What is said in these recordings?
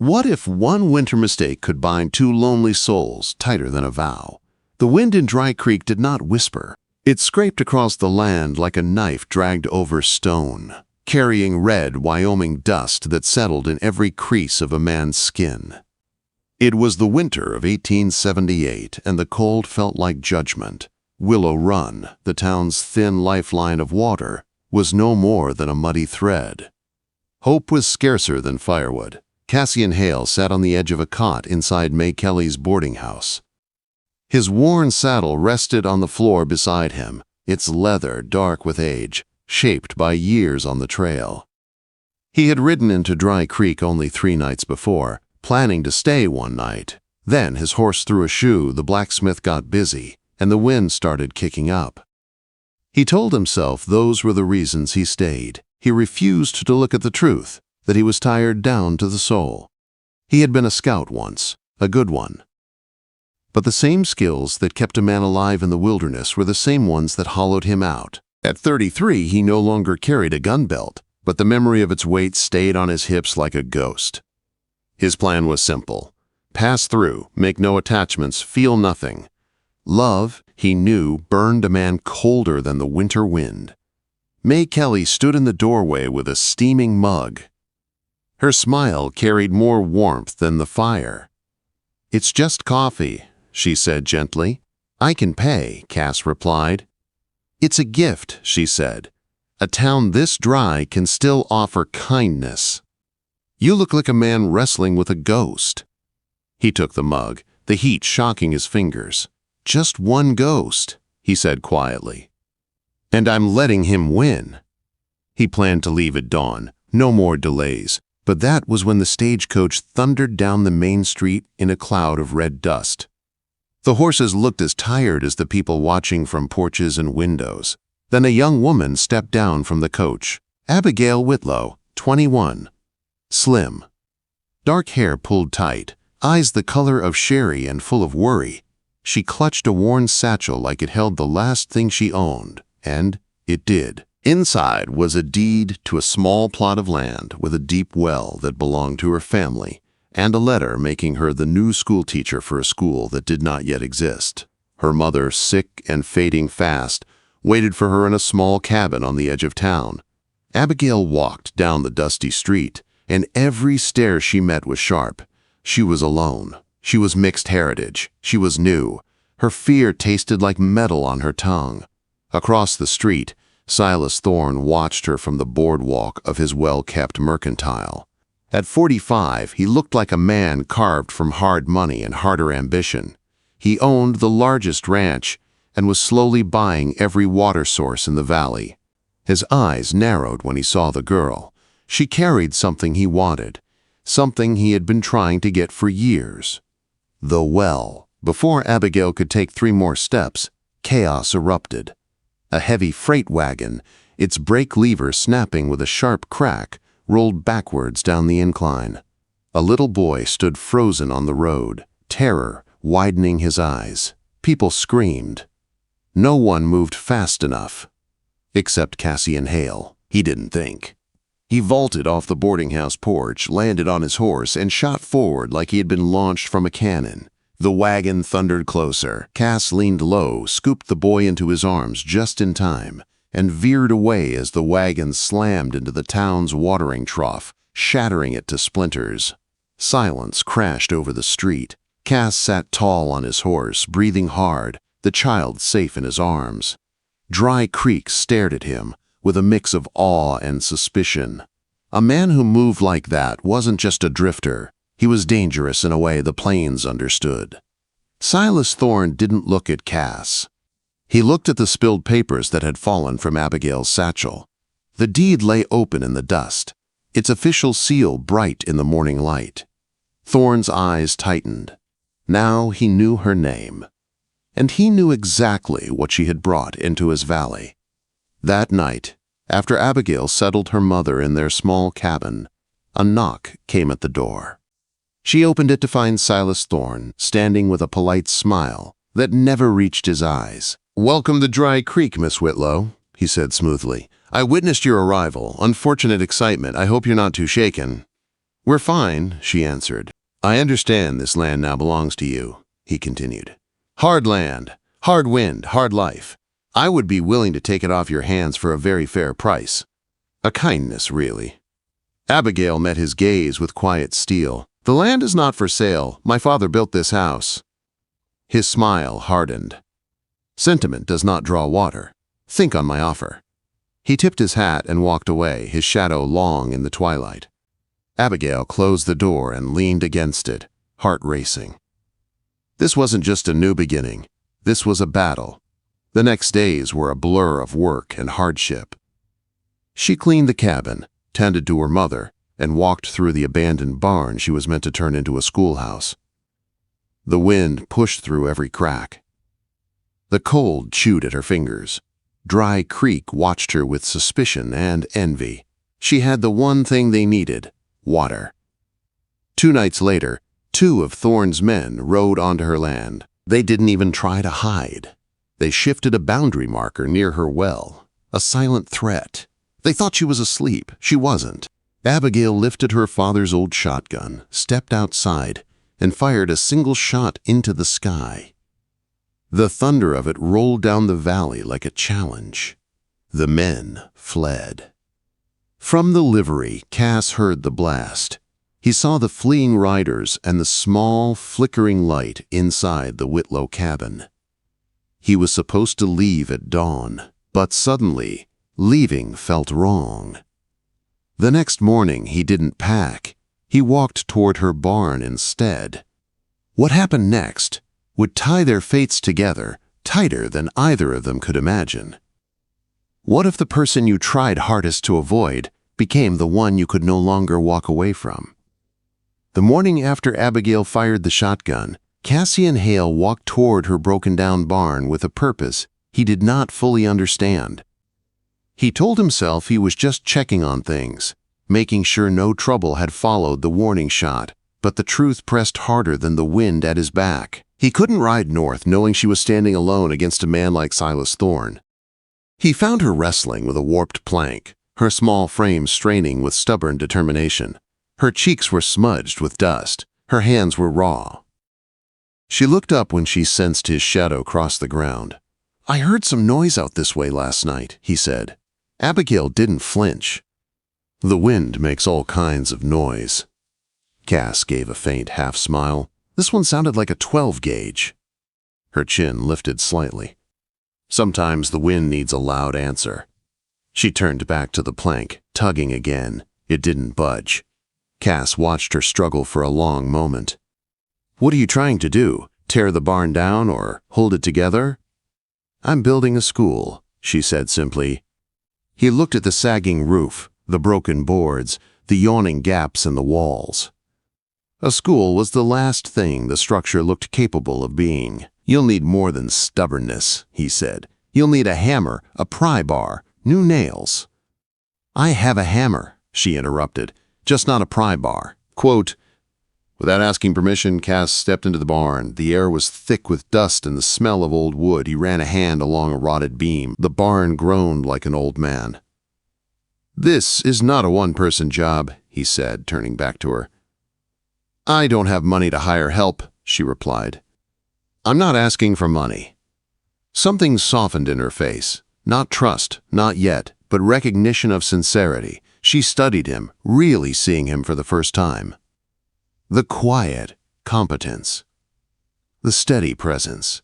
What if one winter mistake could bind two lonely souls tighter than a vow? The wind in Dry Creek did not whisper. It scraped across the land like a knife dragged over stone, carrying red Wyoming dust that settled in every crease of a man's skin. It was the winter of 1878, and the cold felt like judgment. Willow Run, the town's thin lifeline of water, was no more than a muddy thread. Hope was scarcer than firewood. Cassian Hail sat on the edge of a cot inside May Kelly's boarding house. His worn saddle rested on the floor beside him, its leather dark with age, shaped by years on the trail. He had ridden into Dry Creek only 3 nights before, planning to stay one night. Then his horse threw a shoe, the blacksmith got busy, and the wind started kicking up. He told himself those were the reasons he stayed. He refused to look at the truth, that he was tired down to the soul. He had been a scout once, a good one. But the same skills that kept a man alive in the wilderness were the same ones that hollowed him out. At 33, he no longer carried a gun belt, but the memory of its weight stayed on his hips like a ghost. His plan was simple. Pass through, make no attachments, feel nothing. Love, he knew, burned a man colder than the winter wind. May Kelly stood in the doorway with a steaming mug. Her smile carried more warmth than the fire. "It's just coffee," she said gently. "I can pay," Cass replied. "It's a gift," she said. "A town this dry can still offer kindness. You look like a man wrestling with a ghost." He took the mug, the heat shocking his fingers. "Just one ghost," he said quietly. "And I'm letting him win." He planned to leave at dawn, no more delays. But that was when the stagecoach thundered down the main street in a cloud of red dust. The horses looked as tired as the people watching from porches and windows. Then a young woman stepped down from the coach. Abigail Whitlow, 21. Slim. Dark hair pulled tight, eyes the color of sherry and full of worry. She clutched a worn satchel like it held the last thing she owned, and it did. Inside was a deed to a small plot of land with a deep well that belonged to her family, and a letter making her the new schoolteacher for a school that did not yet exist. Her mother, sick and fading fast, waited for her in a small cabin on the edge of town. Abigail walked down the dusty street, and every stare she met was sharp. She was alone. She was mixed heritage. She was new. Her fear tasted like metal on her tongue. Across the street, Silas Thorne watched her from the boardwalk of his well-kept mercantile. At 45, he looked like a man carved from hard money and harder ambition. He owned the largest ranch and was slowly buying every water source in the valley. His eyes narrowed when he saw the girl. She carried something he wanted, something he had been trying to get for years. The well. Before Abigail could take 3 more steps, chaos erupted. A heavy freight wagon, its brake lever snapping with a sharp crack, rolled backwards down the incline. A little boy stood frozen on the road, terror widening his eyes. People screamed. No one moved fast enough. Except Cassian Hail. He didn't think. He vaulted off the boarding house porch, landed on his horse, and shot forward like he had been launched from a cannon. The wagon thundered closer. Cass leaned low, scooped the boy into his arms just in time, and veered away as the wagon slammed into the town's watering trough, shattering it to splinters. Silence crashed over the street. Cass sat tall on his horse, breathing hard, the child safe in his arms. Dry Creek stared at him, with a mix of awe and suspicion. A man who moved like that wasn't just a drifter. He was dangerous in a way the plains understood. Silas Thorne didn't look at Cass. He looked at the spilled papers that had fallen from Abigail's satchel. The deed lay open in the dust, its official seal bright in the morning light. Thorne's eyes tightened. Now he knew her name. And he knew exactly what she had brought into his valley. That night, after Abigail settled her mother in their small cabin, a knock came at the door. She opened it to find Silas Thorne standing with a polite smile that never reached his eyes. "Welcome to Dry Creek, Miss Whitlow," he said smoothly. "I witnessed your arrival. Unfortunate excitement. I hope you're not too shaken." "We're fine," she answered. "I understand this land now belongs to you," he continued. "Hard land, hard wind, hard life. I would be willing to take it off your hands for a very fair price. A kindness, really." Abigail met his gaze with quiet steel. "The land is not for sale. My father built this house." His smile hardened. "Sentiment does not draw water. Think on my offer." He tipped his hat and walked away, his shadow long in the twilight. Abigail closed the door and leaned against it, heart racing. This wasn't just a new beginning. This was a battle. The next days were a blur of work and hardship. She cleaned the cabin, tended to her mother, and walked through the abandoned barn she was meant to turn into a schoolhouse. The wind pushed through every crack. The cold chewed at her fingers. Dry Creek watched her with suspicion and envy. She had the one thing they needed: water. 2 nights later, 2 of Thorne's men rode onto her land. They didn't even try to hide. They shifted a boundary marker near her well, a silent threat. They thought she was asleep. She wasn't. Abigail lifted her father's old shotgun, stepped outside, and fired a single shot into the sky. The thunder of it rolled down the valley like a challenge. The men fled. From the livery, Cass heard the blast. He saw the fleeing riders and the small, flickering light inside the Whitlow cabin. He was supposed to leave at dawn, but suddenly, leaving felt wrong. The next morning, he didn't pack. He walked toward her barn instead. What happened next would tie their fates together tighter than either of them could imagine. What if the person you tried hardest to avoid became the one you could no longer walk away from? The morning after Abigail fired the shotgun, Cassian Hail walked toward her broken-down barn with a purpose he did not fully understand. He told himself he was just checking on things, making sure no trouble had followed the warning shot, but the truth pressed harder than the wind at his back. He couldn't ride north knowing she was standing alone against a man like Silas Thorne. He found her wrestling with a warped plank, her small frame straining with stubborn determination. Her cheeks were smudged with dust. Her hands were raw. She looked up when she sensed his shadow cross the ground. "I heard some noise out this way last night," he said. Abigail didn't flinch. "The wind makes all kinds of noise." Cass gave a faint half-smile. This one sounded like a 12-gauge. Her chin lifted slightly. "Sometimes the wind needs a loud answer." She turned back to the plank, tugging again. It didn't budge. Cass watched her struggle for a long moment. "What are you trying to do? Tear the barn down or hold it together?" "I'm building a school," she said simply. He looked at the sagging roof, the broken boards, the yawning gaps in the walls. A school was the last thing the structure looked capable of being. "You'll need more than stubbornness," he said. "You'll need a hammer, a pry bar, new nails." "I have a hammer," she interrupted, "just not a pry bar." Quote, Without asking permission, Cass stepped into the barn. The air was thick with dust and the smell of old wood. He ran a hand along a rotted beam. The barn groaned like an old man. "This is not a one-person job," he said, turning back to her. "I don't have money to hire help," she replied. "I'm not asking for money." Something softened in her face. Not trust, not yet, but recognition of sincerity. She studied him, really seeing him for the first time. The quiet competence. The steady presence.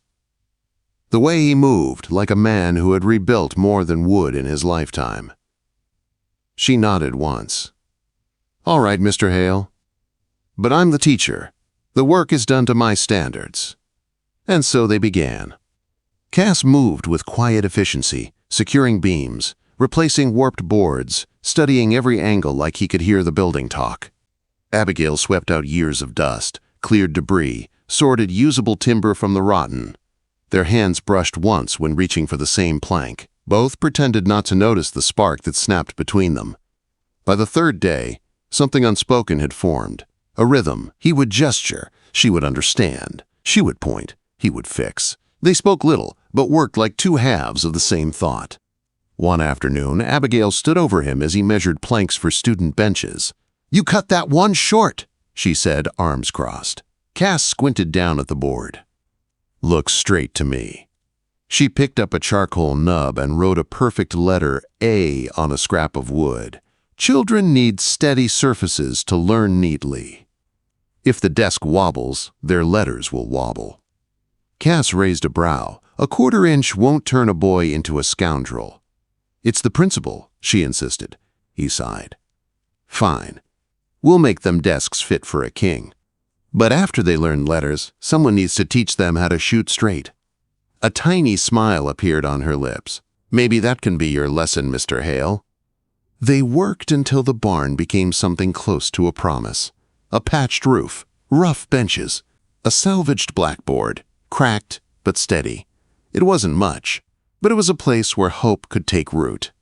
The way he moved, like a man who had rebuilt more than wood in his lifetime. She nodded once. "All right, Mr. Hale. But I'm the teacher. The work is done to my standards." And so they began. Cass moved with quiet efficiency, securing beams, replacing warped boards, studying every angle like he could hear the building talk. Abigail swept out years of dust, cleared debris, sorted usable timber from the rotten. Their hands brushed once when reaching for the same plank. Both pretended not to notice the spark that snapped between them. By the third day, something unspoken had formed. A rhythm. He would gesture. She would understand. She would point. He would fix. They spoke little, but worked like two halves of the same thought. One afternoon, Abigail stood over him as he measured planks for student benches. "You cut that one short," she said, arms crossed. Cass squinted down at the board. "Look straight to me." She picked up a charcoal nub and wrote a perfect letter A on a scrap of wood. Children need steady surfaces to learn neatly. If the desk wobbles, their letters will wobble. Cass raised a brow. "A quarter-inch won't turn a boy into a scoundrel." "It's the principle," she insisted. He sighed. "Fine. We'll make them desks fit for a king. But after they learn letters, someone needs to teach them how to shoot straight." A tiny smile appeared on her lips. "Maybe that can be your lesson, Mr. Hale." They worked until the barn became something close to a promise. A patched roof, rough benches, a salvaged blackboard, cracked but steady. It wasn't much, but it was a place where hope could take root.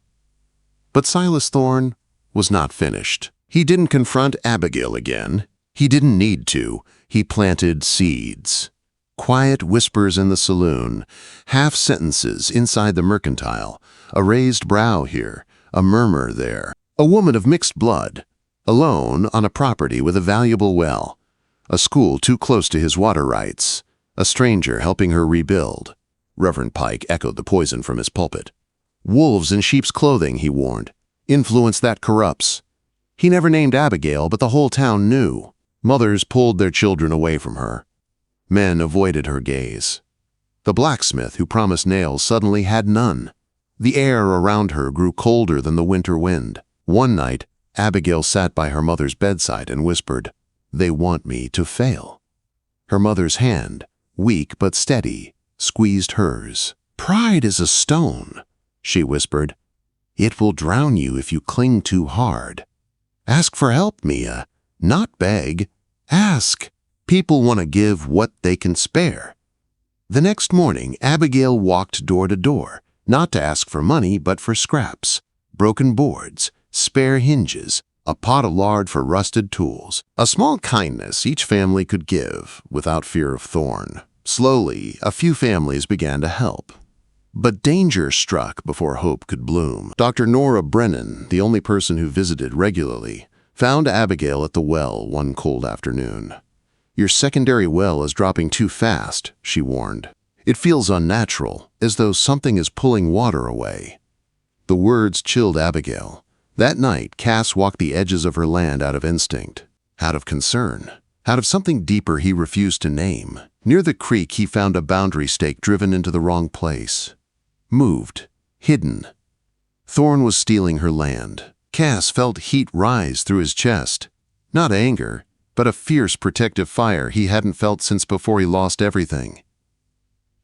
But Silas Thorne was not finished. He didn't confront Abigail again. He didn't need to. He planted seeds. Quiet whispers in the saloon, half sentences inside the mercantile, a raised brow here, a murmur there. A woman of mixed blood, alone on a property with a valuable well, a school too close to his water rights, a stranger helping her rebuild. Reverend Pike echoed the poison from his pulpit. "Wolves in sheep's clothing," he warned. "Influence that corrupts." He never named Abigail, but the whole town knew. Mothers pulled their children away from her. Men avoided her gaze. The blacksmith who promised nails suddenly had none. The air around her grew colder than the winter wind. One night, Abigail sat by her mother's bedside and whispered, "They want me to fail." Her mother's hand, weak but steady, squeezed hers. "Pride is a stone," she whispered. "It will drown you if you cling too hard. Ask for help, Mia. Not beg. Ask. People want to give what they can spare." The next morning, Abigail walked door to door, not to ask for money, but for scraps, broken boards, spare hinges, a pot of lard for rusted tools. A small kindness each family could give, without fear of thorn. Slowly, a few families began to help. But danger struck before hope could bloom. Dr. Nora Brennan, the only person who visited regularly, found Abigail at the well one cold afternoon. "Your secondary well is dropping too fast," she warned. "It feels unnatural, as though something is pulling water away." The words chilled Abigail. That night, Cass walked the edges of her land out of instinct, out of concern, out of something deeper he refused to name. Near the creek, he found a boundary stake driven into the wrong place. Moved, hidden. Thorne was stealing her land. Cass felt heat rise through his chest. Not anger, but a fierce protective fire he hadn't felt since before he lost everything.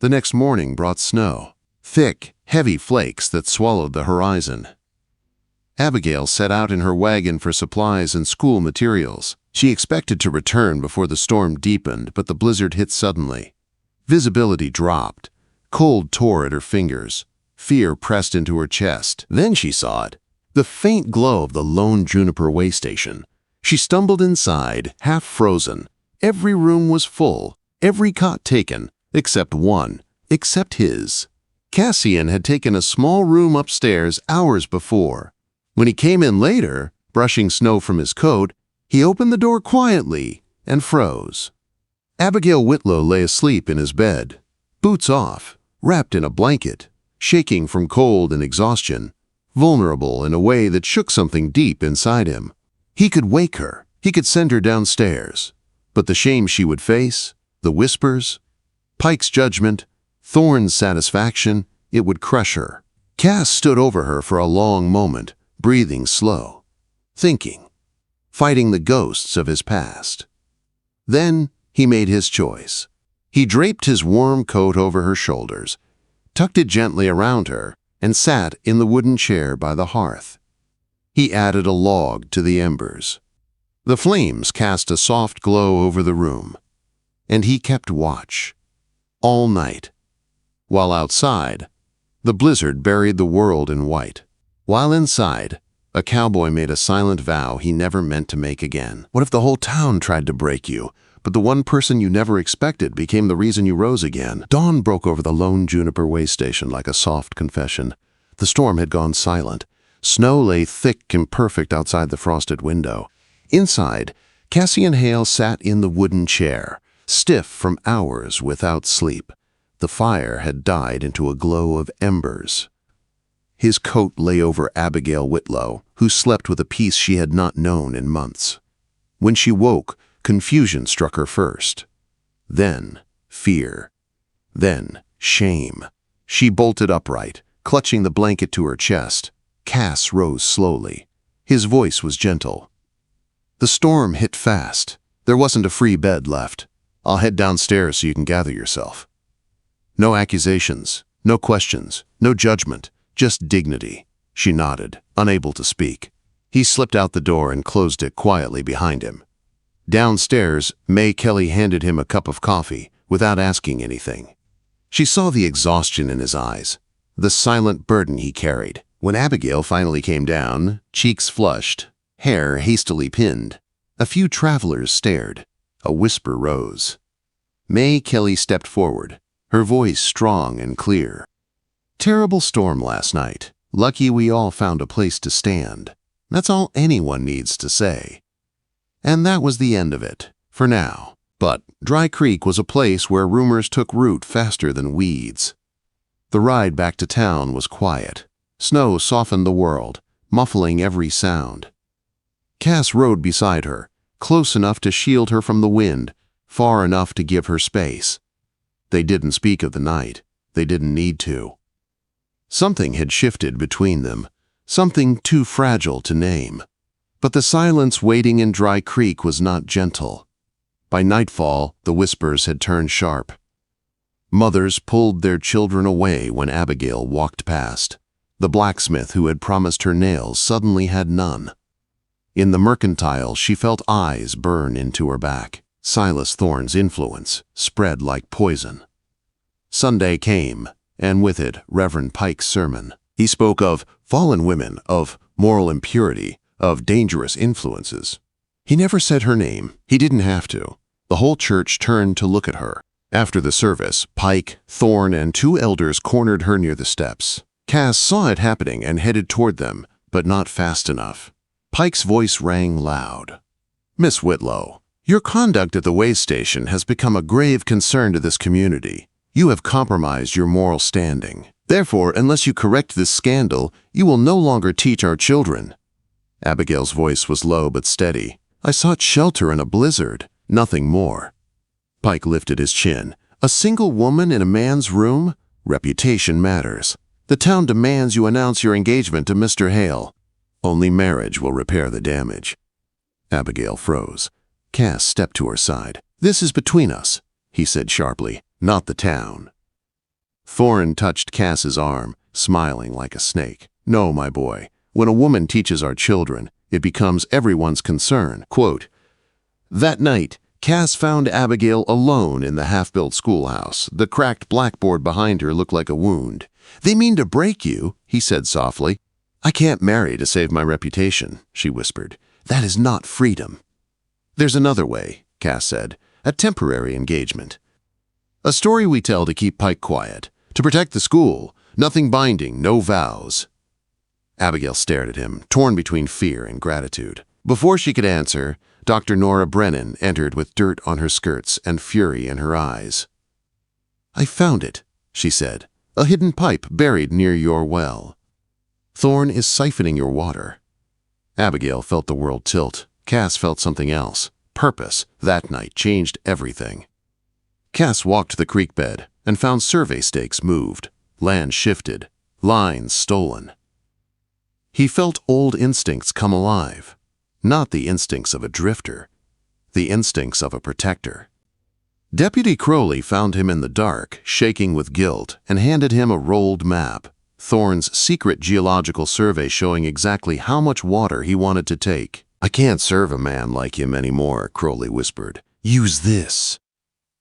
The next morning brought snow, thick, heavy flakes that swallowed the horizon. Abigail set out in her wagon for supplies and school materials. She expected to return before the storm deepened, but the blizzard hit suddenly. Visibility dropped. Cold tore at her fingers. Fear pressed into her chest. Then she saw it, the faint glow of the lone juniper way station. She stumbled inside, half frozen. Every room was full, every cot taken, except one, except his. Cassian had taken a small room upstairs hours before. When he came in later, brushing snow from his coat, he opened the door quietly and froze. Abigail Whitlow lay asleep in his bed, boots off, wrapped in a blanket, shaking from cold and exhaustion, vulnerable in a way that shook something deep inside him. He could wake her, he could send her downstairs, but the shame she would face, the whispers, Pike's judgment, Thorne's satisfaction, it would crush her. Cass stood over her for a long moment, breathing slow, thinking, fighting the ghosts of his past. Then he made his choice. He draped his warm coat over her shoulders, tucked it gently around her, and sat in the wooden chair by the hearth. He added a log to the embers. The flames cast a soft glow over the room, and he kept watch, all night, while outside, the blizzard buried the world in white. While inside, a cowboy made a silent vow he never meant to make again. What if the whole town tried to break you, but the one person you never expected became the reason you rose again? Dawn broke over the lone juniper way station like a soft confession. The storm had gone silent. Snow lay thick and perfect outside the frosted window. Inside, Cassian Hail sat in the wooden chair, stiff from hours without sleep. The fire had died into a glow of embers. His coat lay over Abigail Whitlow, who slept with a peace she had not known in months. When she woke, confusion struck her first. Then fear. Then shame. She bolted upright, clutching the blanket to her chest. Cass rose slowly. His voice was gentle. "The storm hit fast. There wasn't a free bed left. I'll head downstairs so you can gather yourself." No accusations, no questions, no judgment, just dignity. She nodded, unable to speak. He slipped out the door and closed it quietly behind him. Downstairs, May Kelly handed him a cup of coffee without asking anything. She saw the exhaustion in his eyes, the silent burden he carried. When Abigail finally came down, cheeks flushed, hair hastily pinned, a few travelers stared. A whisper rose. May Kelly stepped forward, her voice strong and clear. "Terrible storm last night. Lucky we all found a place to stand. That's all anyone needs to say." And that was the end of it, for now. But Dry Creek was a place where rumors took root faster than weeds. The ride back to town was quiet. Snow softened the world, muffling every sound. Cass rode beside her, close enough to shield her from the wind, far enough to give her space. They didn't speak of the night. They didn't need to. Something had shifted between them, something too fragile to name. But the silence waiting in Dry Creek was not gentle. By nightfall, the whispers had turned sharp. Mothers pulled their children away when Abigail walked past. The blacksmith who had promised her nails suddenly had none. In the mercantile, she felt eyes burn into her back. Silas Thorne's influence spread like poison. Sunday came, and with it Reverend Pike's sermon. He spoke of fallen women, of moral impurity, of dangerous influences. He never said her name. He didn't have to. The whole church turned to look at her. After the service, Pike, Thorne, and 2 elders cornered her near the steps. Cass saw it happening and headed toward them, but not fast enough. Pike's voice rang loud. "Miss Whitlow, your conduct at the way station has become a grave concern to this community. You have compromised your moral standing. Therefore, unless you correct this scandal, you will no longer teach our children." Abigail's voice was low but steady. "I sought shelter in a blizzard, nothing more." Pike lifted his chin. "A single woman in a man's room? Reputation matters. The town demands you announce your engagement to Mr. Hale. Only marriage will repair the damage." Abigail froze. Cass stepped to her side. "This is between us," he said sharply, "not the town." Thorne touched Cass's arm, smiling like a snake. "No, my boy. When a woman teaches our children, it becomes everyone's concern." Quote, that night, Cass found Abigail alone in the half-built schoolhouse. The cracked blackboard behind her looked like a wound. "They mean to break you," he said softly. "I can't marry to save my reputation," she whispered. "That is not freedom." "There's another way," Cass said, "a temporary engagement. A story we tell to keep Pike quiet, to protect the school, nothing binding, no vows." Abigail stared at him, torn between fear and gratitude. Before she could answer, Dr. Nora Brennan entered with dirt on her skirts and fury in her eyes. "I found it," she said, "a hidden pipe buried near your well. Thorne is siphoning your water." Abigail felt the world tilt. Cass felt something else. Purpose, that night, changed everything. Cass walked the creek bed and found survey stakes moved, land shifted, lines stolen. He felt old instincts come alive, not the instincts of a drifter, the instincts of a protector. Deputy Crowley found him in the dark, shaking with guilt, and handed him a rolled map, Thorne's secret geological survey showing exactly how much water he wanted to take. "I can't serve a man like him anymore," Crowley whispered. "Use this."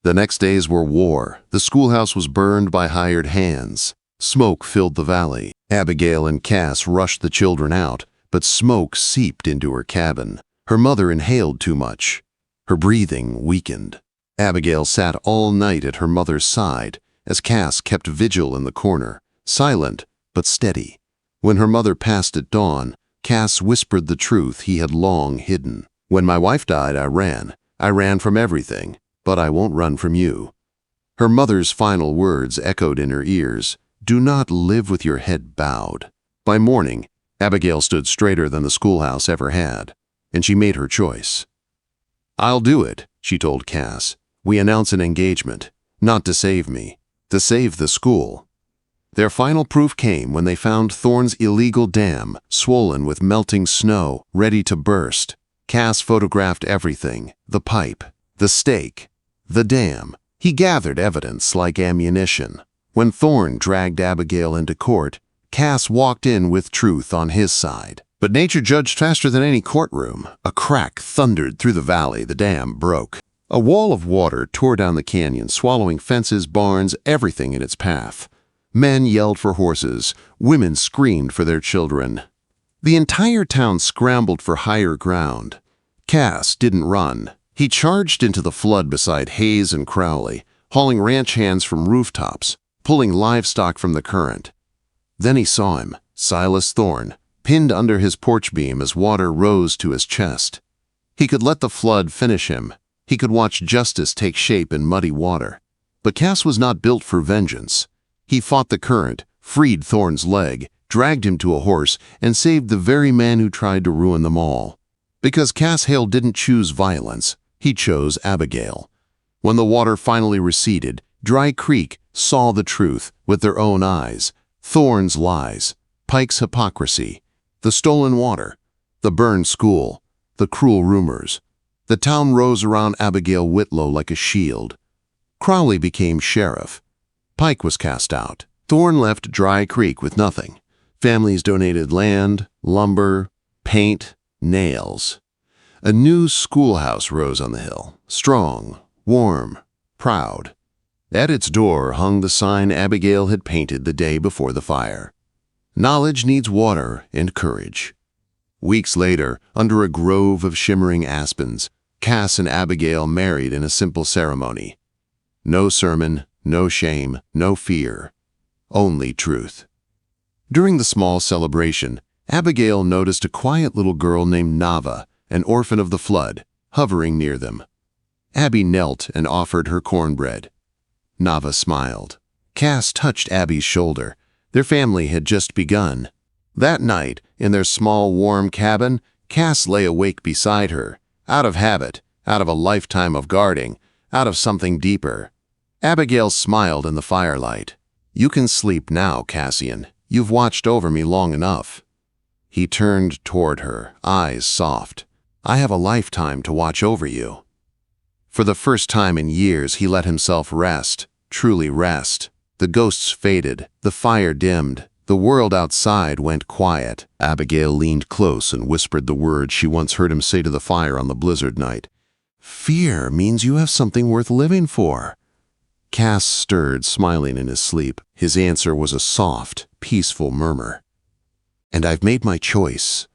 The next days were war. The schoolhouse was burned by hired hands. Smoke filled the valley. Abigail and Cass rushed the children out, but smoke seeped into her cabin. Her mother inhaled too much. Her breathing weakened. Abigail sat all night at her mother's side as Cass kept vigil in the corner, silent but steady. When her mother passed at dawn, Cass whispered the truth he had long hidden. When my wife died, I ran. I ran from everything, but I won't run from you." Her mother's final words echoed in her ears. Do not live with your head bowed. By morning, Abigail stood straighter than the schoolhouse ever had, and she made her choice. "I'll do it," she told Cass. "We announce an engagement, not to save me, to save the school." Their final proof came when they found Thorne's illegal dam, swollen with melting snow, ready to burst. Cass photographed everything: the pipe, the stake, the dam. He gathered evidence like ammunition. When Thorne dragged Abigail into court, Cass walked in with truth on his side. But nature judged faster than any courtroom. A crack thundered through the valley. The dam broke. A wall of water tore down the canyon, swallowing fences, barns, everything in its path. Men yelled for horses. Women screamed for their children. The entire town scrambled for higher ground. Cass didn't run. He charged into the flood beside Hayes and Crowley, hauling ranch hands from rooftops, pulling livestock from the current. Then he saw him, Silas Thorne, pinned under his porch beam as water rose to his chest. He could let the flood finish him. He could watch justice take shape in muddy water. But Cass was not built for vengeance. He fought the current, freed Thorne's leg, dragged him to a horse, and saved the very man who tried to ruin them all. Because Cass Hail didn't choose violence, he chose Abigail. When the water finally receded, Dry Creek saw the truth with their own eyes: Thorne's lies, Pike's hypocrisy, the stolen water, the burned school, the cruel rumors. The town rose around Abigail Whitlow like a shield. Crowley became sheriff. Pike was cast out. Thorne left Dry Creek with nothing. Families donated land, lumber, paint, nails. A new schoolhouse rose on the hill, strong, warm, proud. At its door hung the sign Abigail had painted the day before the fire: "Knowledge needs water and courage." Weeks later, under a grove of shimmering aspens, Cass and Abigail married in a simple ceremony. No sermon, no shame, no fear, only truth. During the small celebration, Abigail noticed a quiet little girl named Nava, an orphan of the flood, hovering near them. Abby knelt and offered her cornbread. Nava smiled. Cass touched Abby's shoulder. Their family had just begun. That night, in their small, warm cabin, Cass lay awake beside her, out of habit, out of a lifetime of guarding, out of something deeper. Abigail smiled in the firelight. "You can sleep now, Cassian. You've watched over me long enough." He turned toward her, eyes soft. "I have a lifetime to watch over you." For the first time in years, he let himself rest, truly rest. The ghosts faded, the fire dimmed, the world outside went quiet. Abigail leaned close and whispered the words she once heard him say to the fire on the blizzard night: "Fear means you have something worth living for." Cass stirred, smiling in his sleep. His answer was a soft, peaceful murmur: "And I've made my choice.